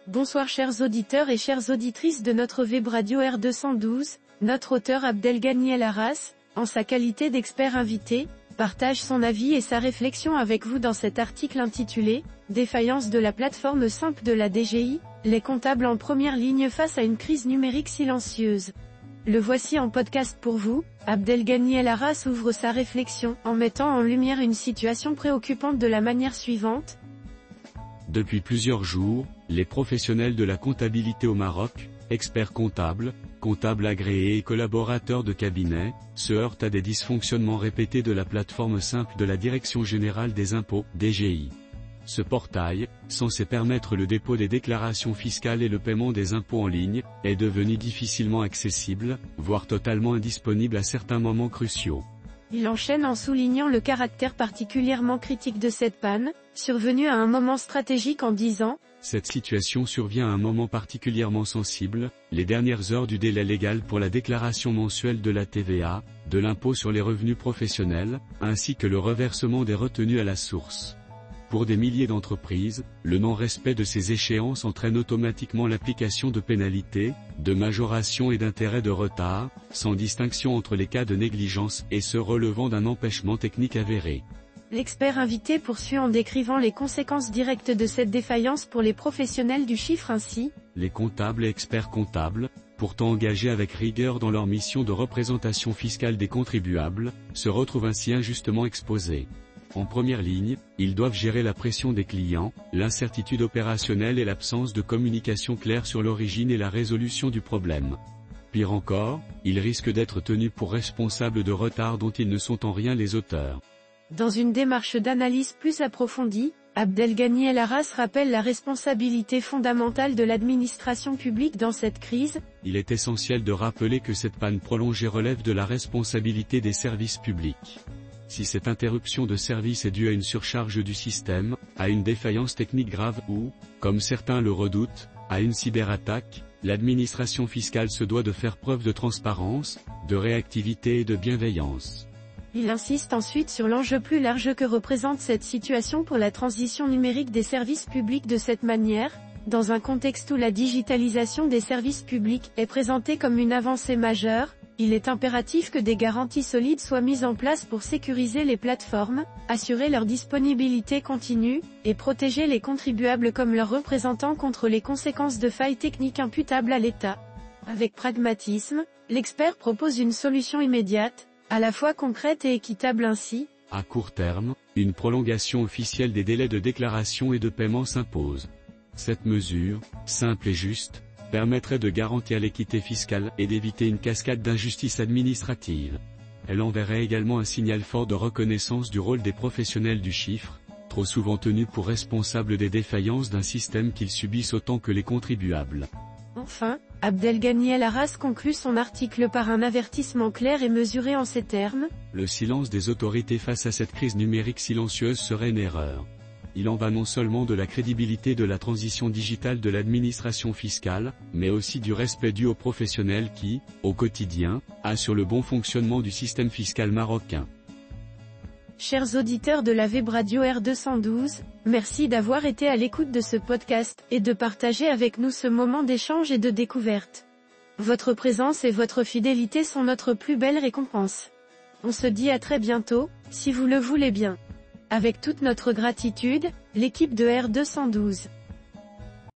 Bonsoir chers auditeurs et chères auditrices de notre web radio R212, notre auteur Abdelghany El Arras, en sa qualité d'expert invité, partage son avis et sa réflexion avec vous dans cet article intitulé « Défaillance de la plateforme simple de la DGI, les comptables en première ligne face à une crise numérique silencieuse ». Le voici en podcast pour vous. Abdelghany El Arras ouvre sa réflexion en mettant en lumière une situation préoccupante de la manière suivante. Depuis plusieurs jours, les professionnels de la comptabilité au Maroc, experts comptables, comptables agréés et collaborateurs de cabinet, se heurtent à des dysfonctionnements répétés de la plateforme simple de la Direction Générale des Impôts, DGI. Ce portail, censé permettre le dépôt des déclarations fiscales et le paiement des impôts en ligne, est devenu difficilement accessible, voire totalement indisponible à certains moments cruciaux. Il enchaîne en soulignant le caractère particulièrement critique de cette panne, survenue à un moment stratégique en disant « Cette situation survient à un moment particulièrement sensible, les dernières heures du délai légal pour la déclaration mensuelle de la TVA, de l'impôt sur les revenus professionnels, ainsi que le reversement des retenues à la source. » Pour des milliers d'entreprises, le non-respect de ces échéances entraîne automatiquement l'application de pénalités, de majorations et d'intérêts de retard, sans distinction entre les cas de négligence et ceux relevant d'un empêchement technique avéré. L'expert invité poursuit en décrivant les conséquences directes de cette défaillance pour les professionnels du chiffre ainsi. Les comptables et experts comptables, pourtant engagés avec rigueur dans leur mission de représentation fiscale des contribuables, se retrouvent ainsi injustement exposés. En première ligne, ils doivent gérer la pression des clients, l'incertitude opérationnelle et l'absence de communication claire sur l'origine et la résolution du problème. Pire encore, ils risquent d'être tenus pour responsables de retards dont ils ne sont en rien les auteurs. Dans une démarche d'analyse plus approfondie, Abdelghany El Arras rappelle la responsabilité fondamentale de l'administration publique dans cette crise. Il est essentiel de rappeler que cette panne prolongée relève de la responsabilité des services publics. Si cette interruption de service est due à une surcharge du système, à une défaillance technique grave ou, comme certains le redoutent, à une cyberattaque, l'administration fiscale se doit de faire preuve de transparence, de réactivité et de bienveillance. Il insiste ensuite sur l'enjeu plus large que représente cette situation pour la transition numérique des services publics de cette manière, dans un contexte où la digitalisation des services publics est présentée comme une avancée majeure. Il est impératif que des garanties solides soient mises en place pour sécuriser les plateformes, assurer leur disponibilité continue, et protéger les contribuables comme leurs représentants contre les conséquences de failles techniques imputables à l'État. Avec pragmatisme, l'expert propose une solution immédiate, à la fois concrète et équitable ainsi. À court terme, une prolongation officielle des délais de déclaration et de paiement s'impose. Cette mesure, simple et juste, permettrait de garantir l'équité fiscale et d'éviter une cascade d'injustices administratives. Elle enverrait également un signal fort de reconnaissance du rôle des professionnels du chiffre, trop souvent tenus pour responsables des défaillances d'un système qu'ils subissent autant que les contribuables. Enfin, Abdelghany El Arras conclut son article par un avertissement clair et mesuré en ces termes. Le silence des autorités face à cette crise numérique silencieuse serait une erreur. Il en va non seulement de la crédibilité de la transition digitale de l'administration fiscale, mais aussi du respect dû aux professionnels qui, au quotidien, assurent le bon fonctionnement du système fiscal marocain. Chers auditeurs de la web radio R212, merci d'avoir été à l'écoute de ce podcast et de partager avec nous ce moment d'échange et de découverte. Votre présence et votre fidélité sont notre plus belle récompense. On se dit à très bientôt, si vous le voulez bien. Avec toute notre gratitude, l'équipe de R212.